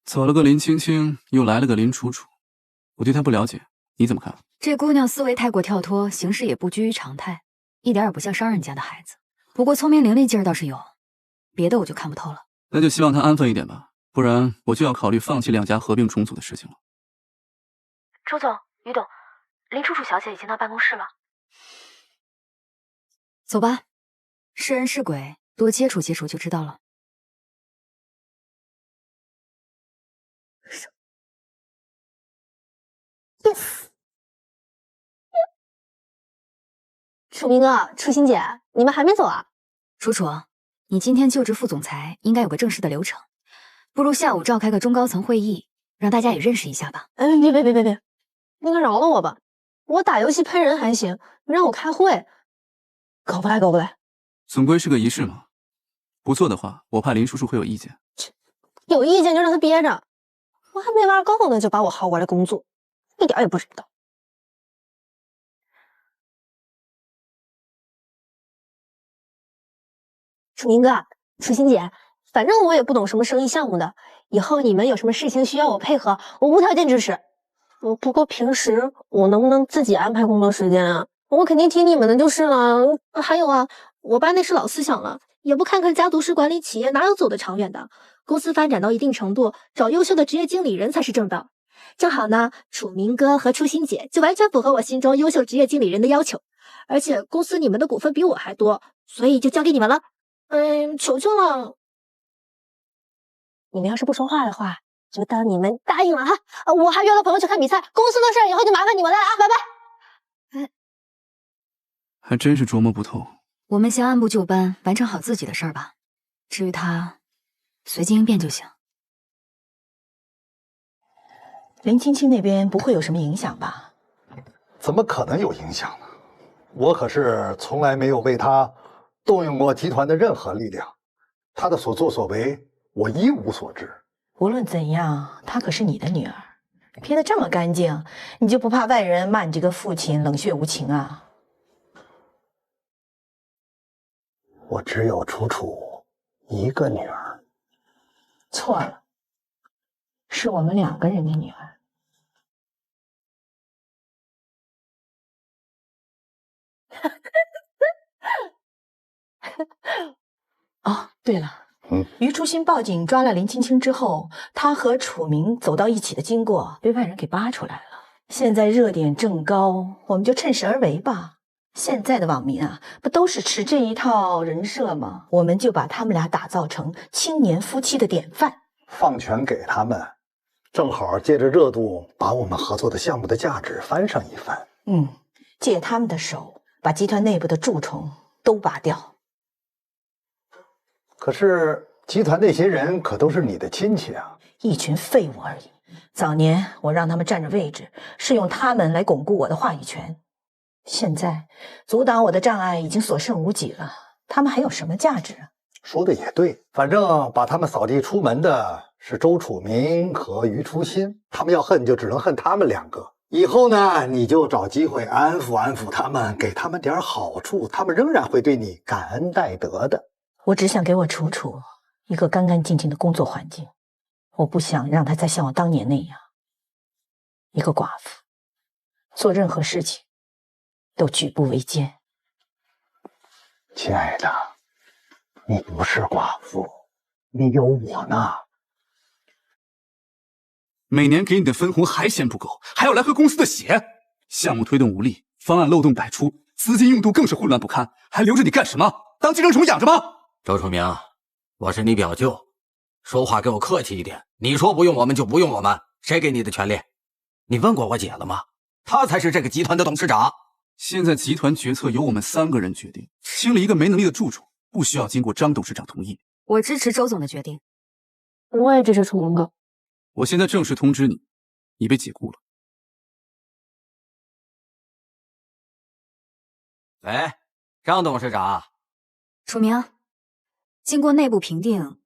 走了个林青青，又来了个林楚楚，我对她不了解，你怎么看？这姑娘思维太过跳脱，行事也不拘于常态，一点也不像商人家的孩子。不过聪明伶俐劲儿倒是有，别的我就看不透了。那就希望她安分一点吧，不然我就要考虑放弃两家合并重组的事情了。周总、于董，林楚楚小姐已经到办公室了。走吧，是人是鬼，多接触接触就知道了。Yes。楚明哥、楚欣姐，你们还没走啊？楚楚，你今天就职副总裁，应该有个正式的流程，不如下午召开个中高层会议，让大家也认识一下吧。别，那个饶了我吧，我打游戏喷人还行，你让我开会，搞不来。总归是个仪式嘛，不做的话，我怕林叔叔会有意见。有意见就让他憋着，我还没玩够呢，就把我薅过来工作，一点也不知道。楚明哥、楚欣姐，反正我也不懂什么生意项目的，以后你们有什么事情需要我配合，我无条件支持。不过平时我能不能自己安排工作时间啊？我肯定听你们的就是了。还有啊，我爸那是老思想了，也不看看家族式管理企业哪有走得长远的。公司发展到一定程度，找优秀的职业经理人才是正道。正好呢，楚明哥和初心姐就完全符合我心中优秀职业经理人的要求。而且公司你们的股份比我还多，所以就交给你们了。求求了。你们要是不说话的话，就当你们答应了哈。我还约了朋友去看比赛，公司的事以后就麻烦你们了啊，拜拜。还真是琢磨不透。我们先按部就班完成好自己的事儿吧，至于他，随机应变就行。林青青那边不会有什么影响吧？怎么可能有影响呢？我可是从来没有为他动用过集团的任何力量，他的所作所为，我一无所知。无论怎样，她可是你的女儿，撇得这么干净，你就不怕外人骂你这个父亲冷血无情啊？我只有楚楚一个女儿。错了，是我们2个人的女儿。哦，对了，于初心报警抓了林青青之后，她和楚明走到一起的经过被外人给扒出来了。现在热点正高，我们就趁势而为吧。现在的网民啊，不都是吃这一套人设吗？我们就把他们俩打造成青年夫妻的典范，放权给他们，正好借着热度，把我们合作的项目的价值翻上一番。借他们的手，把集团内部的蛀虫都拔掉。可是集团那些人可都是你的亲戚啊！一群废物而已。早年我让他们占着位置，是用他们来巩固我的话语权。现在阻挡我的障碍已经所剩无几了，他们还有什么价值啊？说的也对，反正把他们扫地出门的是周楚明和于初心，他们要恨就只能恨他们2个。以后呢，你就找机会安抚他们，给他们点好处，他们仍然会对你感恩戴德的。我只想给我楚楚一个干干净净的工作环境，我不想让她再像我当年那样，一个寡妇，做任何事情都举步维艰。亲爱的，你不是寡妇，你有我呢。每年给你的分红还嫌不够，还要来喝公司的血。项目推动无力，方案漏洞百出，资金用度更是混乱不堪，还留着你干什么？当寄生虫养着吗？周楚明，我是你表舅，说话给我客气一点。你说不用我们就不用我们，谁给你的权利？你问过我姐了吗？她才是这个集团的董事长。现在集团决策由我们3个人决定，清理一个没能力的蛀虫，不需要经过张董事长同意。我支持周总的决定。我也支持楚明哥。我现在正式通知你，你被解雇了。喂，张董事长。楚明，经过内部评定，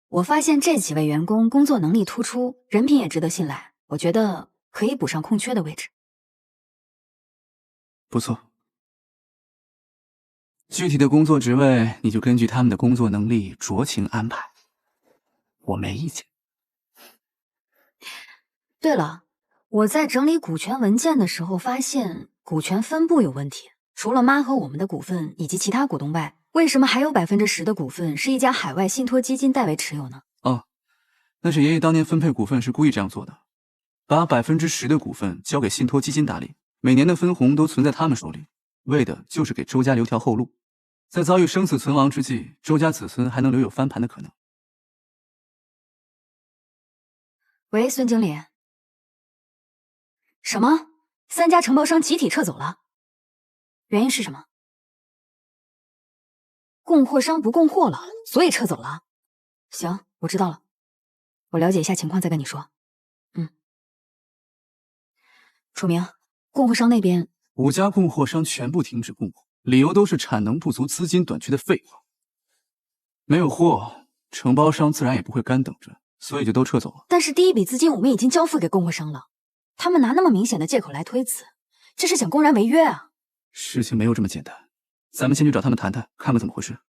我发现这几位员工工作能力突出，人品也值得信赖，我觉得可以补上空缺的位置。不错，具体的工作职位你就根据他们的工作能力酌情安排，我没意见。对了，我在整理股权文件的时候发现股权分布有问题。除了妈和我们的股份以及其他股东外，为什么还有10%的股份是一家海外信托基金代为持有呢？哦，那是爷爷当年分配股份是故意这样做的，把10%的股份交给信托基金打理，每年的分红都存在他们手里，为的就是给周家留条后路，在遭遇生死存亡之际，周家子孙还能留有翻盘的可能。喂，孙经理。什么？3家承包商集体撤走了？原因是什么？供货商不供货了，所以撤走了。行，我知道了，我了解一下情况再跟你说。楚明，供货商那边5家供货商全部停止供货，理由都是产能不足、资金短缺的废话。没有货，承包商自然也不会干等着，所以就都撤走了。但是第一笔资金我们已经交付给供货商了，他们拿那么明显的借口来推辞，这是想公然违约啊！事情没有这么简单，咱们先去找他们谈谈，看看怎么回事。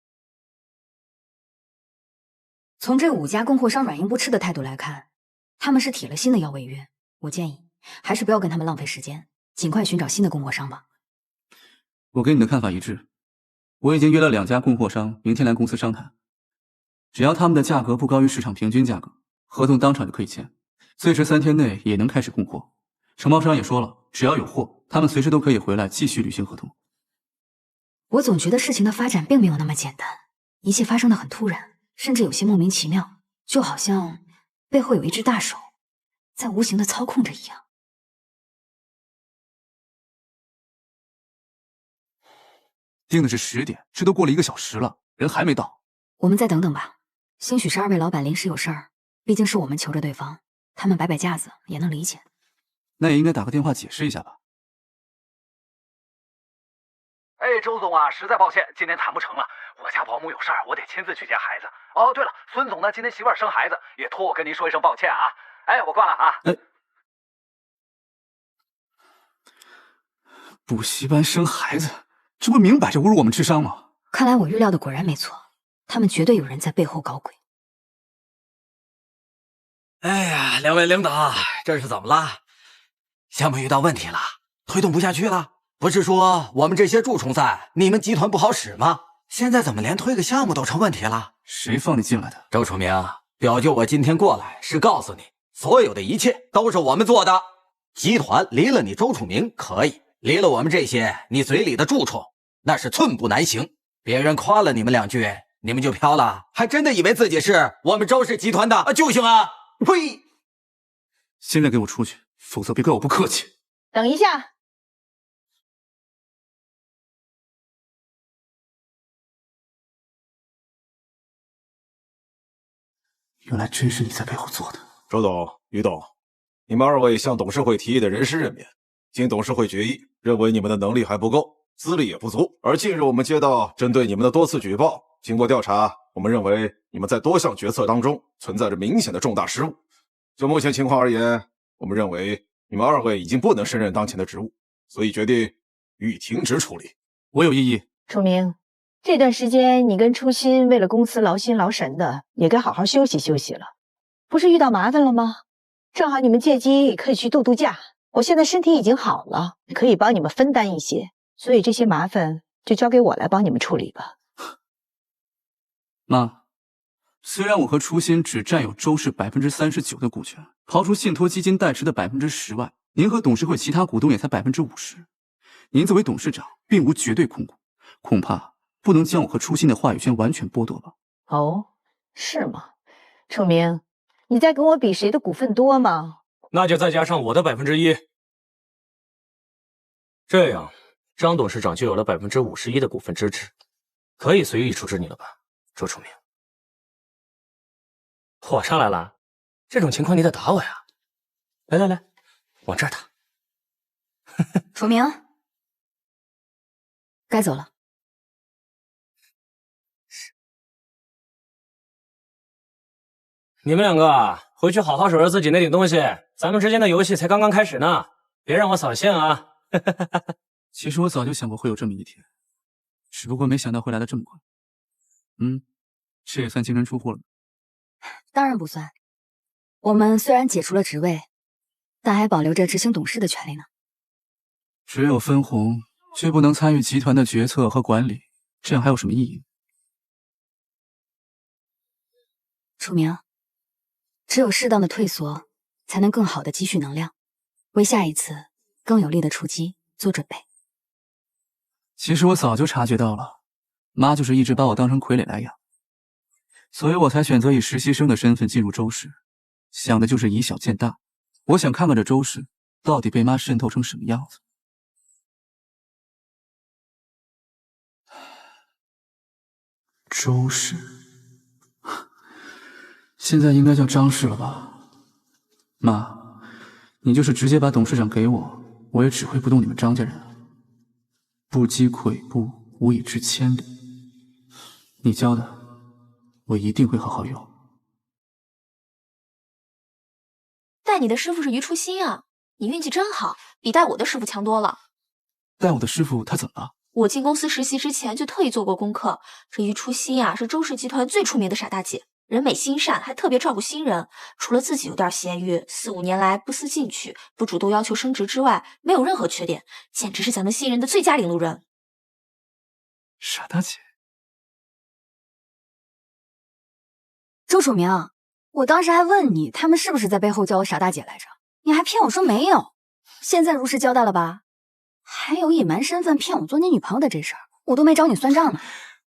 从这5家供货商软硬不吃的态度来看，他们是铁了心的要违约。我建议还是不要跟他们浪费时间，尽快寻找新的供货商吧。我跟你的看法一致，我已经约了2家供货商，明天来公司商谈。只要他们的价格不高于市场平均价格，合同当场就可以签，最迟3天内也能开始供货。承包商也说了，只要有货，他们随时都可以回来继续履行合同。我总觉得事情的发展并没有那么简单，一切发生的很突然，甚至有些莫名其妙，就好像背后有一只大手在无形的操控着一样。定的是10点，这都过了1个小时了，人还没到。我们再等等吧，兴许是2位老板临时有事儿，毕竟是我们求着对方，他们摆摆架子也能理解。那也应该打个电话解释一下吧。哎，周总啊，实在抱歉，今天谈不成了，我家保姆有事儿，我得亲自去接孩子。哦，对了，孙总呢，今天媳妇儿生孩子，也托我跟您说一声抱歉啊。哎，我挂了啊。补习班生孩子，这不明摆着侮辱我们智商吗？看来我预料的果然没错，他们绝对有人在背后搞鬼。哎呀，2位领导，这是怎么了？项目遇到问题了，推动不下去了？不是说我们这些蛀虫在你们集团不好使吗？现在怎么连推个项目都成问题了？谁放你进来的？周楚明，表舅我今天过来是告诉你，所有的一切都是我们做的。集团离了你周楚明可以，离了我们这些你嘴里的蛀虫，那是寸步难行。别人夸了你们2句，你们就飘了，还真的以为自己是我们周氏集团的救星啊！呸！现在给我出去，否则别怪我不客气。等一下，原来真是你在背后做的。周董、于董，你们2位向董事会提议的人事任免，经董事会决议，认为你们的能力还不够，资历也不足。而近日我们接到针对你们的多次举报，经过调查，我们认为你们在多项决策当中存在着明显的重大失误。就目前情况而言，我们认为你们2位已经不能胜任当前的职务，所以决定予以停职处理。我有异议。楚明，这段时间你跟初心为了公司劳心劳神的，也该好好休息休息了。不是遇到麻烦了吗？正好你们借机可以去度度假。我现在身体已经好了，可以帮你们分担一些，所以这些麻烦就交给我来帮你们处理吧。妈，虽然我和初心只占有周氏39%的股权，刨除信托基金代持的10%外，您和董事会其他股东也才50%。您作为董事长，并无绝对控股，恐怕不能将我和初心的话语权完全剥夺吧？哦，是吗？楚明，你在跟我比谁的股份多吗？那就再加上我的1%，这样张董事长就有了51%的股份支持，可以随意处置你了吧，周楚明？火上来了，这种情况你得打我呀！来来来，往这儿打。楚明，该走了。你们2个啊，回去好好守着自己那点东西，咱们之间的游戏才刚刚开始呢，别让我扫兴啊！其实我早就想过会有这么一天，只不过没想到会来得这么快。这也算净身出户了。当然不算。我们虽然解除了职位，但还保留着执行董事的权利呢。只有分红，却不能参与集团的决策和管理，这样还有什么意义？楚明，只有适当的退缩，才能更好的积蓄能量，为下一次更有力的出击做准备。其实我早就察觉到了，妈就是一直把我当成傀儡来养，所以我才选择以实习生的身份进入周氏，想的就是以小见大。我想看看这周氏到底被妈渗透成什么样子。周氏，现在应该叫张氏了吧？妈，你就是直接把董事长给我，我也指挥不动你们张家人啊。不积跬步，无以至千里。你教的，我一定会好好用。带你的师傅是于初心啊，你运气真好，比带我的师傅强多了。带我的师傅他怎么了？我进公司实习之前就特意做过功课，这于初心啊是周氏集团最出名的傻大姐，人美心善，还特别照顾新人。除了自己有点闲鱼，4、5年来不思进取，不主动要求升职之外，没有任何缺点，简直是咱们新人的最佳领路人。傻大姐，周楚明，我当时还问你，他们是不是在背后叫我傻大姐来着？你还骗我说没有，现在如实交代了吧？还有隐瞒身份骗我做你女朋友的这事儿，我都没找你算账呢。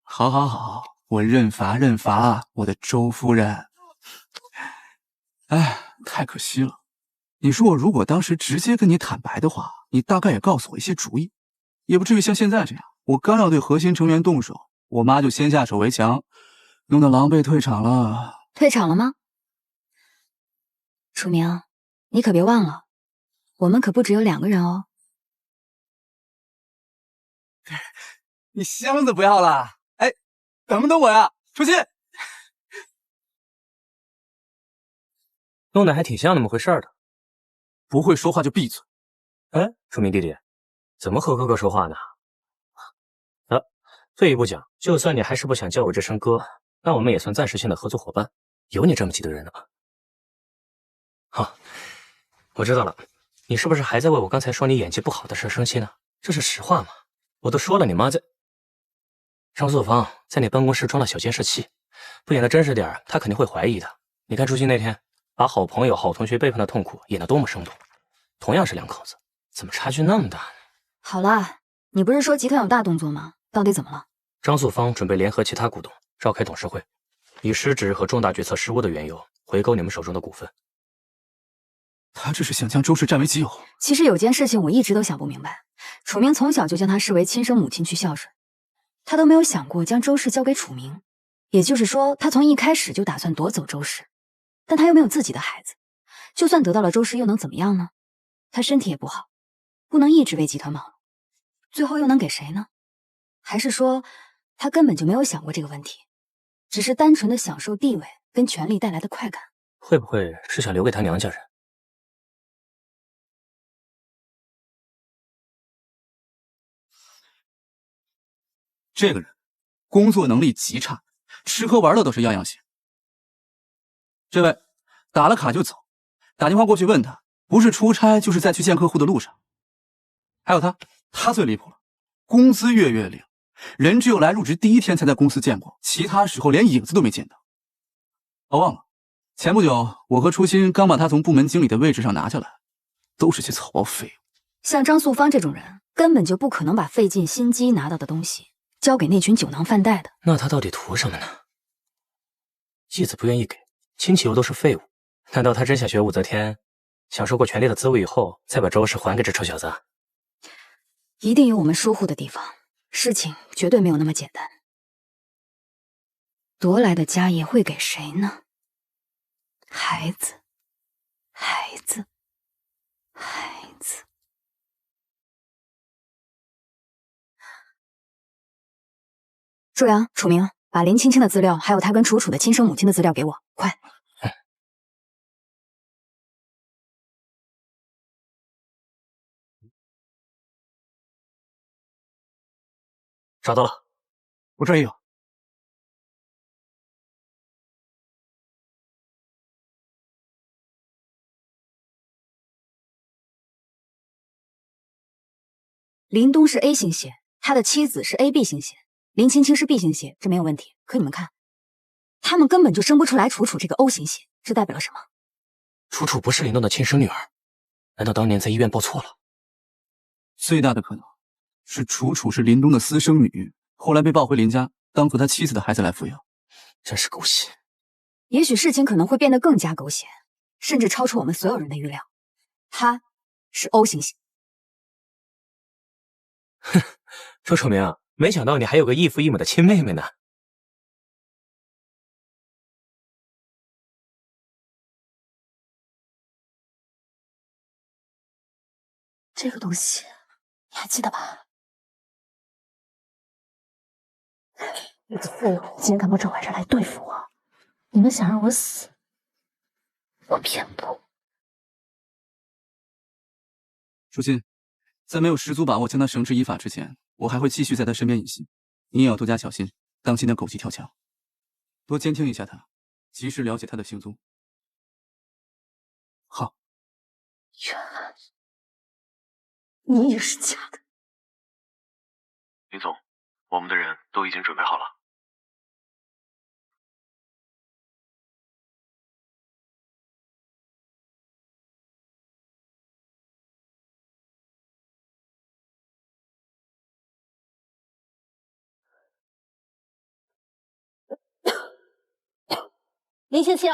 好好好，我认罚认罚，我的周夫人。哎，太可惜了。你说我如果当时直接跟你坦白的话，你大概也告诉我一些主意，也不至于像现在这样，我刚要对核心成员动手，我妈就先下手为强，弄得狼狈退场了。退场了吗？楚明，你可别忘了，我们可不只有2个人哦。你箱子不要了？哎，等不等我呀？初心，弄得还挺像那么回事的。不会说话就闭嘴。哎，楚明弟弟，怎么和哥哥说话呢？退一步讲，就算你还是不想叫我这声哥，那我们也算暂时性的合作伙伴。有你这么急的人呢吗？好，我知道了，你是不是还在为我刚才说你演技不好的事生气呢？这是实话吗？我都说了，你妈在。张素芳在你办公室装了小监视器，不演的真实点，她肯定会怀疑的。你看初心那天把好朋友、好同学背叛的痛苦演得多么生动，同样是2口子，怎么差距那么大呢？好了，你不是说集团有大动作吗？到底怎么了？张素芳准备联合其他股东召开董事会，以失职和重大决策失误的缘由回购你们手中的股份。他这是想将周氏占为己有。其实有件事情我一直都想不明白，楚明从小就将她视为亲生母亲去孝顺，他都没有想过将周氏交给楚明，也就是说，他从一开始就打算夺走周氏，但他又没有自己的孩子，就算得到了周氏又能怎么样呢？他身体也不好，不能一直为集团忙碌，最后又能给谁呢？还是说他根本就没有想过这个问题，只是单纯的享受地位跟权力带来的快感？会不会是想留给他娘家人？这个人工作能力极差，吃喝玩乐都是样样行。这位打了卡就走，打电话过去问他，不是出差就是在去见客户的路上。还有他最离谱了，工资月月领，人只有来入职第1天才在公司见过，其他时候连影子都没见到。忘了，前不久我和初心刚把他从部门经理的位置上拿下来，都是些草包废物。像张素芳这种人，根本就不可能把费尽心机拿到的东西交给那群酒囊饭袋的。那他到底图什么呢？继子不愿意给，亲戚又都是废物，难道他真想学武则天，享受过权力的滋味以后，再把周氏还给这臭小子？一定有我们疏忽的地方，事情绝对没有那么简单。夺来的家业会给谁呢？孩子，孩子，孩子。周阳、楚明，把林青青的资料，还有她跟楚楚的亲生母亲的资料给我，快！找到了，我这也有。林东是 A 型血，他的妻子是 AB 型血，林青青是 B 型血，这没有问题。可你们看，他们根本就生不出来楚楚这个 O 型血，这代表了什么？楚楚不是林东的亲生女儿，难道当年在医院报错了？最大的可能是楚楚是林东的私生女，后来被抱回林家，当做他妻子的孩子来抚养。真是狗血！也许事情可能会变得更加狗血，甚至超出我们所有人的预料。他是 O 型血。哼，周楚明，没想到你还有个异父异母的亲妹妹呢。这个东西你还记得吧？你个废物，竟然敢冒着晚上来对付我！你们想让我死，我偏不。楚心，在没有十足把握将他绳之以法之前，我还会继续在他身边隐形。你也要多加小心，当心那狗急跳墙。多监听一下他，及时了解他的行踪。好。原来你也是假的。林总，我们的人都已经准备好了。林青青，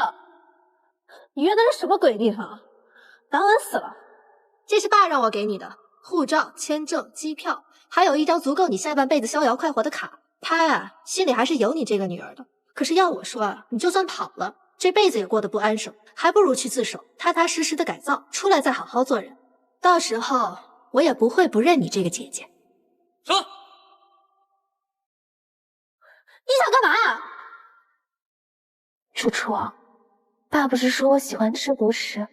你约的是什么鬼地方？难闻死了！这是爸让我给你的护照、签证、机票，还有一张足够你下半辈子逍遥快活的卡。他呀，心里还是有你这个女儿的。可是要我说啊，你就算跑了，这辈子也过得不安生，还不如去自首，踏踏实实的改造，出来再好好做人。到时候我也不会不认你这个姐姐。说，你想干嘛呀？楚楚，爸不是说我喜欢吃独食，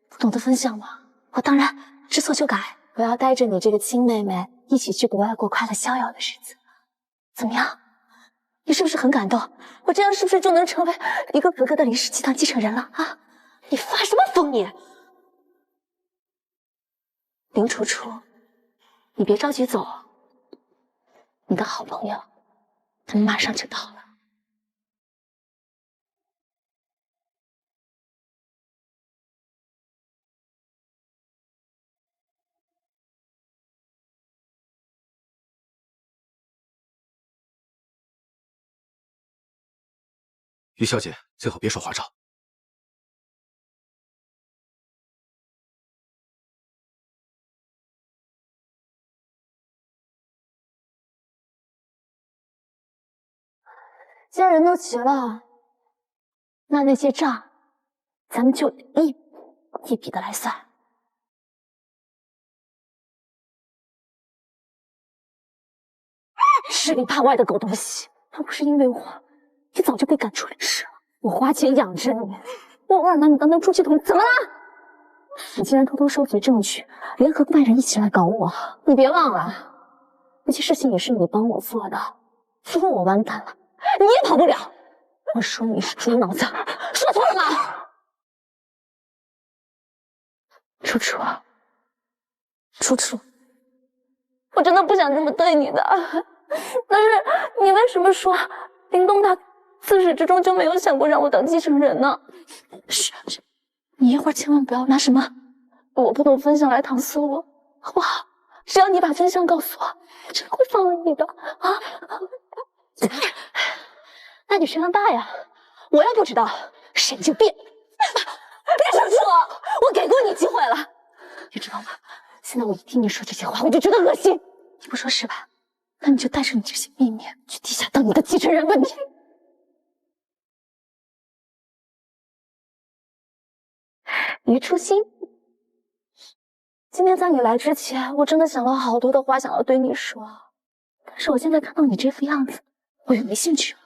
不懂得分享吗？我当然知错就改，我要带着你这个亲妹妹一起去国外过快乐逍遥的日子。怎么样？你是不是很感动？我这样是不是就能成为一个合格的林氏集团继承人了啊？你发什么疯你？林楚楚，你别着急走，你的好朋友他们马上就到了。于小姐，最好别说花招。既然人都齐了，那些账，咱们就一笔一笔的来算。吃里扒外的狗东西！要不是因为我，你早就被赶出林氏了。我花钱养着你，我偶尔拿你当出气筒，怎么了？你竟然偷偷收集证据，联合外人一起来搞我！你别忘了，那些事情也是你帮我做的。如果我完蛋了，你也跑不了。我说你是猪脑子，说错了吗？楚楚，楚楚，我真的不想这么对你的。但是你为什么说林东他自始至终就没有想过让我当继承人呢？嘘，你一会儿千万不要拿什么我不懂分享来搪塞我，好不好？只要你把真相告诉我，我真的会放了你的啊！那你权量大呀！我要不知道，神经病！别说出我，我给过你机会了，你知道吗？现在我一听你说这些话，我就觉得恶心。你不说是吧？那你就带着你这些秘密去地下当你的继承人吧，你。于初心，今天在你来之前，我真的想了好多的话想要对你说，但是我现在看到你这副样子，我又没兴趣了。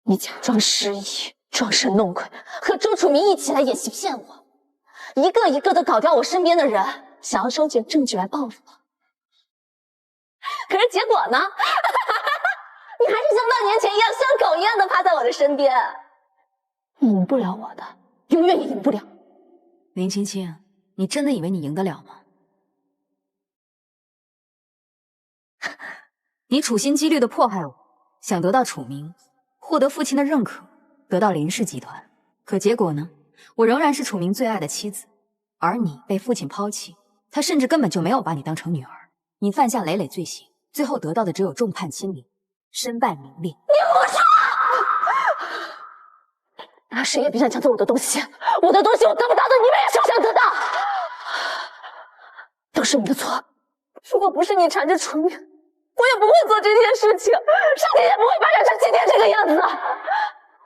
你假装失忆，装神弄鬼，和周楚明一起来演戏骗我，一个一个的搞掉我身边的人，想要收集证据来报复我。可是结果呢？你还是像半年前一样，像狗一样的趴在我的身边，你赢不了我的，永远也赢不了。林青青，你真的以为你赢得了吗？你处心积虑的迫害我，想得到楚明，获得父亲的认可，得到林氏集团。可结果呢？我仍然是楚明最爱的妻子，而你被父亲抛弃，他甚至根本就没有把你当成女儿。你犯下累累罪行，最后得到的只有众叛亲离，身败名裂。你胡说！谁也别想抢走我的东西，我的东西我得不到的，你们也休想得到。都是你的错，如果不是你缠着楚明，我也不会做这件事情，事情也不会发展成今天这个样子。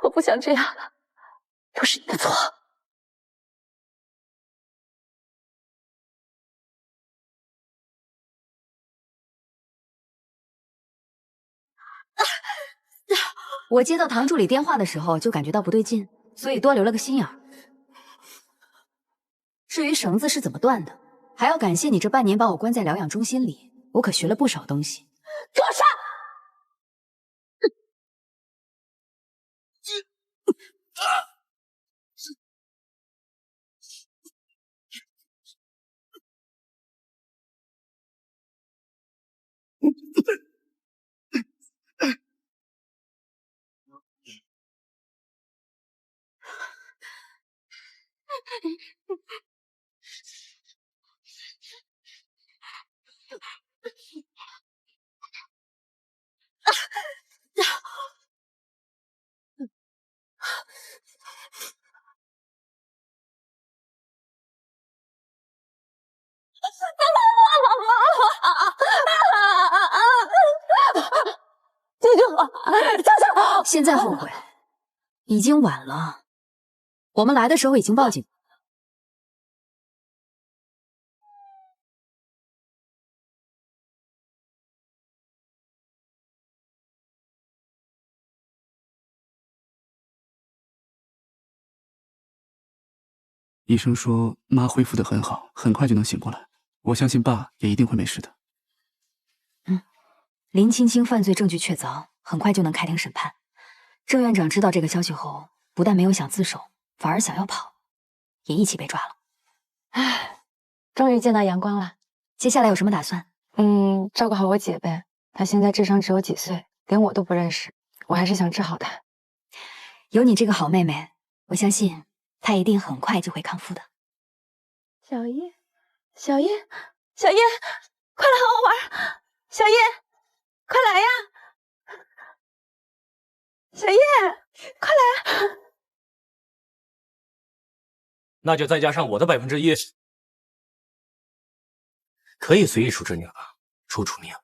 我不想这样了，都是你的错。我接到唐助理电话的时候就感觉到不对劲，所以多留了个心眼儿。至于绳子是怎么断的，还要感谢你这半年把我关在疗养中心里，我可学了不少东西。给我上！救救我！救救我！现在后悔，已经晚了。我们来的时候已经报警。医生说妈恢复得很好，很快就能醒过来。我相信爸也一定会没事的。林青青犯罪证据确凿，很快就能开庭审判。郑院长知道这个消息后，不但没有想自首，反而想要跑，也一起被抓了。唉，终于见到阳光了。接下来有什么打算？照顾好我姐呗。她现在智商只有几岁，连我都不认识。我还是想治好她。有你这个好妹妹，我相信她一定很快就会康复的。小叶，小叶，小叶，快来和我玩！小叶，快来呀！小叶，快来！那就再加上我的1%，可以随意处置你了吧，周楚明。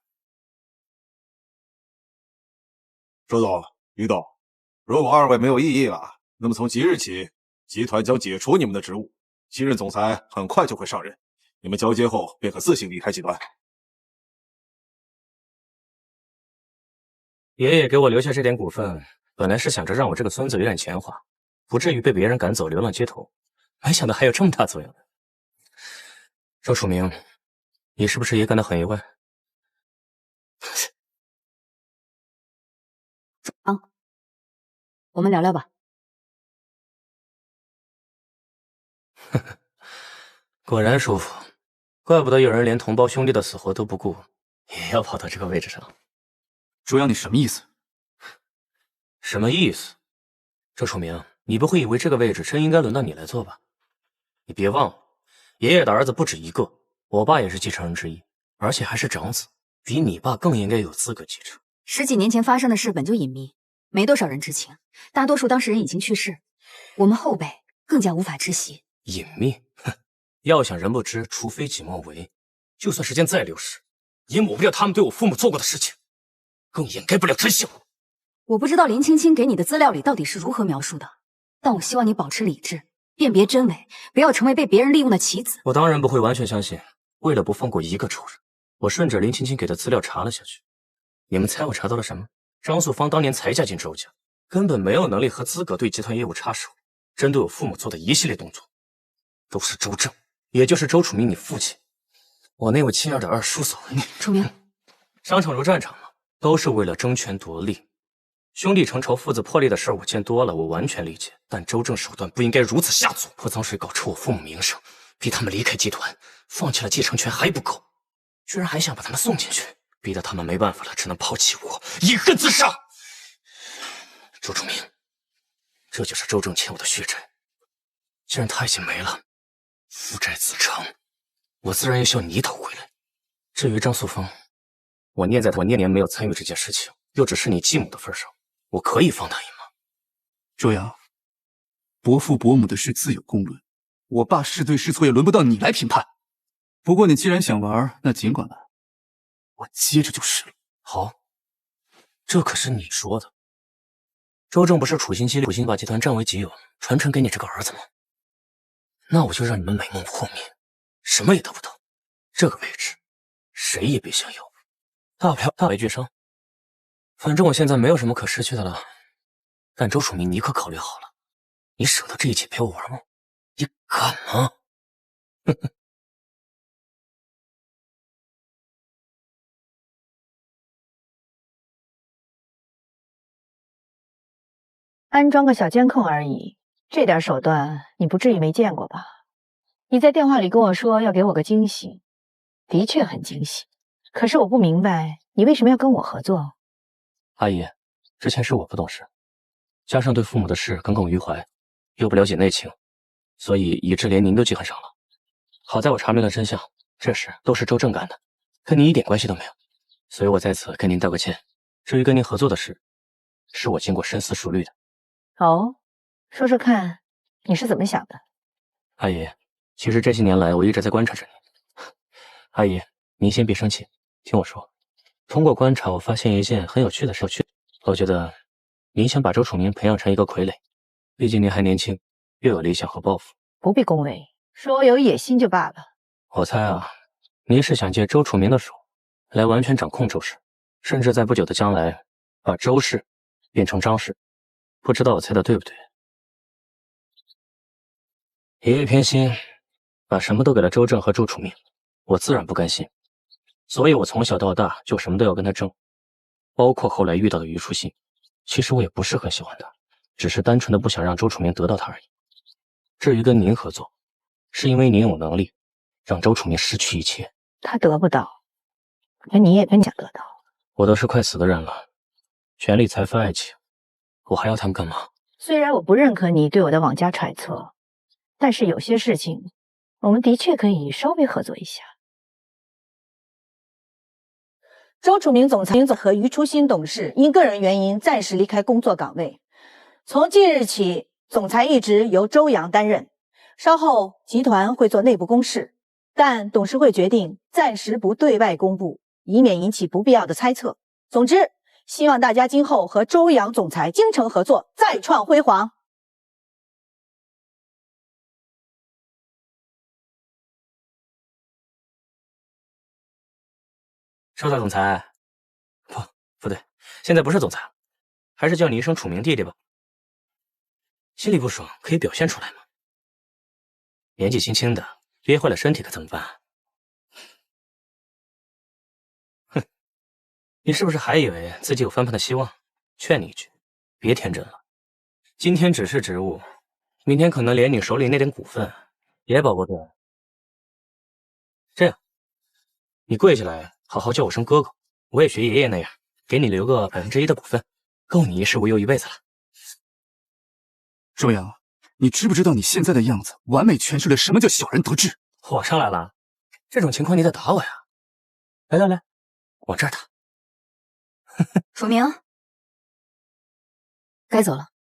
周总、于董，如果二位没有异议了，那么从即日起，集团将解除你们的职务，新任总裁很快就会上任，你们交接后便可自行离开集团。爷爷给我留下这点股份，本来是想着让我这个孙子有点钱花，不至于被别人赶走流浪街头，没想到还有这么大作用。周楚明，你是不是也感到很意外？我们聊聊吧。果然舒服，怪不得有人连同胞兄弟的死活都不顾，也要跑到这个位置上。朱阳，你什么意思？什么意思？周楚明，你不会以为这个位置真应该轮到你来做吧？你别忘了，爷爷的儿子不止一个，我爸也是继承人之一，而且还是长子，比你爸更应该有资格继承。10几年前发生的事本就隐秘，没多少人知情，大多数当事人已经去世，我们后辈更加无法知悉。隐秘？哼，要想人不知，除非己莫为。就算时间再流逝，也抹不掉他们对我父母做过的事情，更掩盖不了真相。我不知道林青青给你的资料里到底是如何描述的，但我希望你保持理智，辨别真伪，不要成为被别人利用的棋子。我当然不会完全相信，为了不放过一个仇人，我顺着林青青给的资料查了下去。你们猜我查到了什么？张素芳当年才嫁进周家，根本没有能力和资格对集团业务插手，针对我父母做的一系列动作，都是周正，也就是周楚明你父亲，我那位亲爱的二叔所为。楚明，商场如战场嘛，都是为了争权夺利。兄弟成仇，父子破裂的事儿我见多了，我完全理解。但周正手段不应该如此下作，泼脏水搞臭我父母名声，逼他们离开集团，放弃了继承权还不够，居然还想把他们送进去。逼得他们没办法了，只能抛弃我，饮恨自杀。周楚明，这就是周正欠我的血债。既然他已经没了，父债子偿，我自然也需要你讨回来。至于张素芳，我念在我年年没有参与这件事情，又只是你继母的份上，我可以放他一马。周阳，伯父伯母的事自有公论，我爸是对是错也轮不到你来评判。不过你既然想玩，那尽管来，我接着就是了。好，这可是你说的。周正不是处心积虑楚心把集团占为己有，传承给你这个儿子吗？那我就让你们美梦破灭，什么也得不到。这个位置，谁也别想要。大不了大为俱伤。反正我现在没有什么可失去的了。但周楚明，你可考虑好了，你舍得这一切陪我玩吗？你敢吗？哼哼。安装个小监控而已，这点手段你不至于没见过吧？你在电话里跟我说要给我个惊喜，的确很惊喜。可是我不明白你为什么要跟我合作。阿姨，之前是我不懂事，加上对父母的事耿耿于怀，又不了解内情，所以以致连您都记恨上了。好在我查明了真相，这事都是周正干的，跟您一点关系都没有，所以我在此跟您道个歉。至于跟您合作的事，是我经过深思熟虑的。哦，说说看，你是怎么想的？阿姨，其实这些年来我一直在观察着您。阿姨，您先别生气，听我说。通过观察，我发现一件很有趣的事。我觉得您想把周楚明培养成一个傀儡，毕竟您还年轻，又有理想和抱负。不必恭维，说我有野心就罢了。我猜啊，您是想借周楚明的手来完全掌控周氏，甚至在不久的将来把周氏变成张氏。不知道我猜的对不对？爷爷偏心，把什么都给了周正和周楚明，我自然不甘心，所以我从小到大就什么都要跟他争，包括后来遇到的虞书欣。其实我也不是很喜欢他，只是单纯的不想让周楚明得到他而已。至于跟您合作，是因为您有能力让周楚明失去一切。他得不到，可你也很想得到。我都是快死的人了，权力、财富、爱情，我还要他们干嘛？虽然我不认可你对我的妄加揣测，但是有些事情，我们的确可以稍微合作一下。周楚明总裁和虞初欣董事因个人原因暂时离开工作岗位，从即日起，总裁一职由周阳担任。稍后集团会做内部公示，但董事会决定暂时不对外公布，以免引起不必要的猜测。总之，希望大家今后和周阳总裁精诚合作，再创辉煌。周大总裁，不对，现在不是总裁了，还是叫你一声楚明弟弟吧。心里不爽可以表现出来吗？年纪轻轻的，憋坏了身体可怎么办？哼，你是不是还以为自己有翻盘的希望？劝你一句，别天真了。今天只是职务，明天可能连你手里那点股份也保不住。这样，你跪下来好好叫我声哥哥，我也学爷爷那样，给你留个1%的股份，够你衣食无忧一辈子了。周阳，你知不知道你现在的样子完美诠释了什么叫小人得志？火上来了，这种情况你得打我呀！来，往这儿打。楚明，该走了。